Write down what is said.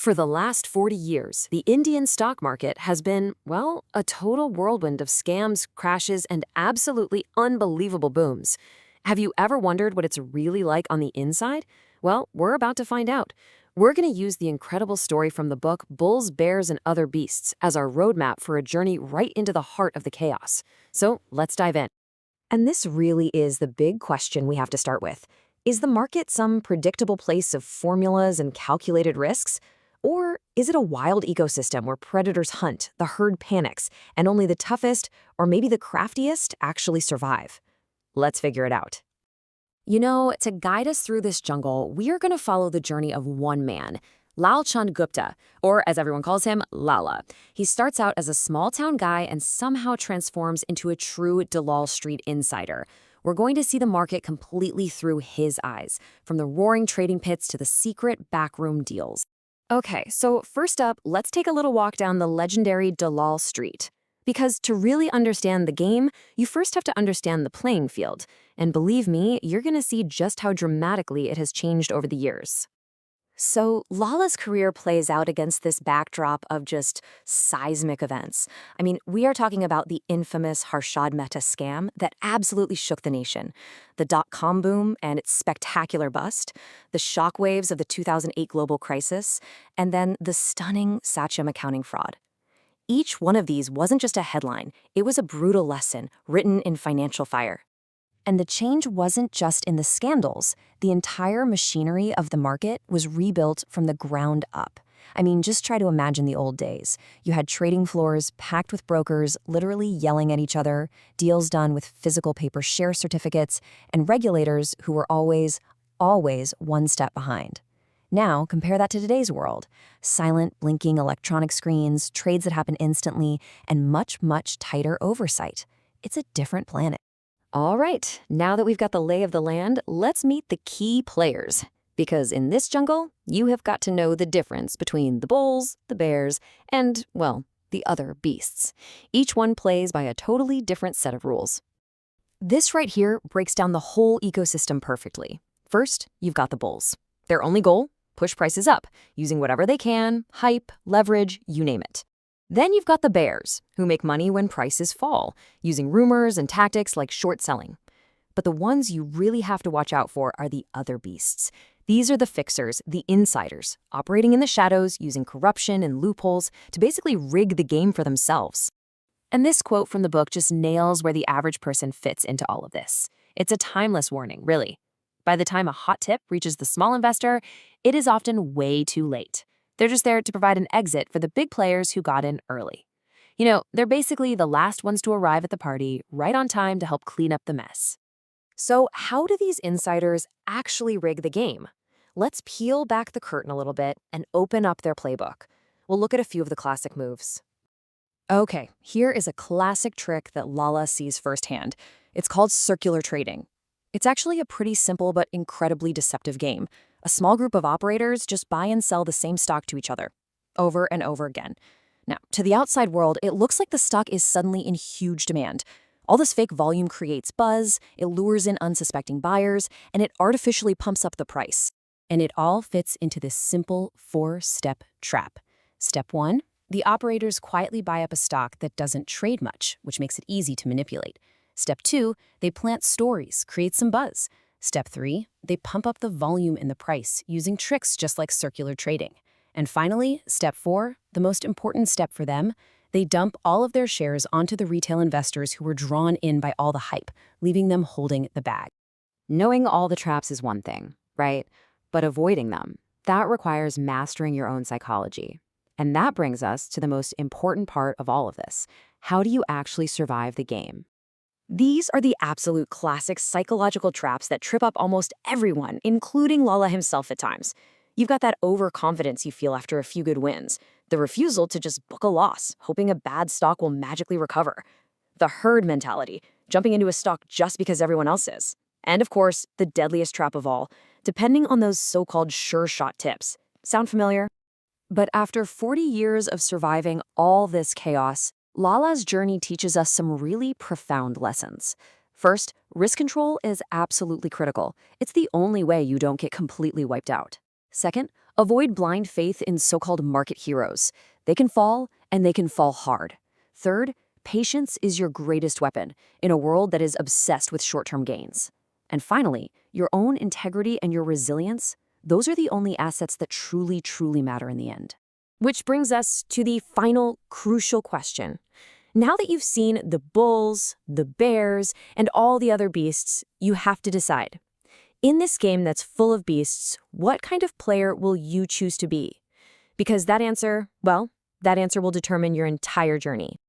For the last 40 years, the Indian stock market has been, well, a total whirlwind of scams, crashes, and absolutely unbelievable booms. Have you ever wondered what it's really like on the inside? Well, we're about to find out. We're going to use the incredible story from the book Bulls, Bears, and Other Beasts as our roadmap for a journey right into the heart of the chaos. So let's dive in. And this really is the big question we have to start with. Is the market some predictable place of formulas and calculated risks? Or is it a wild ecosystem where predators hunt, the herd panics, and only the toughest, or maybe the craftiest, actually survive? Let's figure it out. You know, to guide us through this jungle, we are going to follow the journey of one man, Lalchand Gupta, or as everyone calls him, Lala. He starts out as a small-town guy and somehow transforms into a true Dalal Street insider. We're going to see the market completely through his eyes, from the roaring trading pits to the secret backroom deals. Okay, so first up, let's take a little walk down the legendary Dalal Street. Because to really understand the game, you first have to understand the playing field. And believe me, you're going to see just how dramatically it has changed over the years. So Lala's career plays out against this backdrop of just seismic events. I mean, we are talking about the infamous Harshad Mehta scam that absolutely shook the nation, the dot-com boom and its spectacular bust, the shockwaves of the 2008 global crisis, and then the stunning Sachem accounting fraud. Each one of these wasn't just a headline, it was a brutal lesson written in financial fire. And the change wasn't just in the scandals. The entire machinery of the market was rebuilt from the ground up. I mean, just try to imagine the old days. You had trading floors packed with brokers literally yelling at each other, deals done with physical paper share certificates, and regulators who were always one step behind. Now, compare that to today's world. Silent, blinking electronic screens, trades that happen instantly, and much, much tighter oversight. It's a different planet. All right, now that we've got the lay of the land, let's meet the key players. Because in this jungle, you have got to know the difference between the bulls, the bears, and, well, the other beasts. Each one plays by a totally different set of rules. This right here breaks down the whole ecosystem perfectly. First, you've got the bulls. Their only goal? Push prices up, using whatever they can, hype, leverage, you name it. Then you've got the bears, who make money when prices fall, using rumors and tactics like short selling. But the ones you really have to watch out for are the other beasts. These are the fixers, the insiders, operating in the shadows, using corruption and loopholes to basically rig the game for themselves. And this quote from the book just nails where the average person fits into all of this. It's a timeless warning, really. By the time a hot tip reaches the small investor, it is often way too late. They're just there to provide an exit for the big players who got in early. You know, they're basically the last ones to arrive at the party, right on time to help clean up the mess. So how do these insiders actually rig the game? Let's peel back the curtain a little bit and open up their playbook. We'll look at a few of the classic moves. Okay, here is a classic trick that Lala sees firsthand. It's called circular trading. It's actually a pretty simple but incredibly deceptive game. A small group of operators just buy and sell the same stock to each other, over and over again. Now, to the outside world, it looks like the stock is suddenly in huge demand. All this fake volume creates buzz, it lures in unsuspecting buyers, and it artificially pumps up the price. And it all fits into this simple 4-step trap. Step 1, the operators quietly buy up a stock that doesn't trade much, which makes it easy to manipulate. Step 2, they plant stories, create some buzz. Step 3, they pump up the volume in the price using tricks just like circular trading. And finally, step 4, the most important step for them, they dump all of their shares onto the retail investors who were drawn in by all the hype, leaving them holding the bag. Knowing all the traps is one thing, right? But avoiding them, that requires mastering your own psychology. And that brings us to the most important part of all of this. How do you actually survive the game? These are the absolute classic psychological traps that trip up almost everyone, including Lala himself at times. You've got that overconfidence you feel after a few good wins, the refusal to just book a loss, hoping a bad stock will magically recover, the herd mentality, jumping into a stock just because everyone else is, and of course, the deadliest trap of all, depending on those so-called sure-shot tips. Sound familiar? But after 40 years of surviving all this chaos, Lala's journey teaches us some really profound lessons. First, risk control is absolutely critical. It's the only way you don't get completely wiped out. Second, Avoid blind faith in so-called market heroes. They can fall, and they can fall hard. Third, patience is your greatest weapon in a world that is obsessed with short-term gains. And finally, your own integrity and your resilience, those are the only assets that truly, truly matter in the end. Which brings us to the final crucial question. Now that you've seen the bulls, the bears, and all the other beasts, you have to decide. In this game that's full of beasts, what kind of player will you choose to be? Because that answer will determine your entire journey.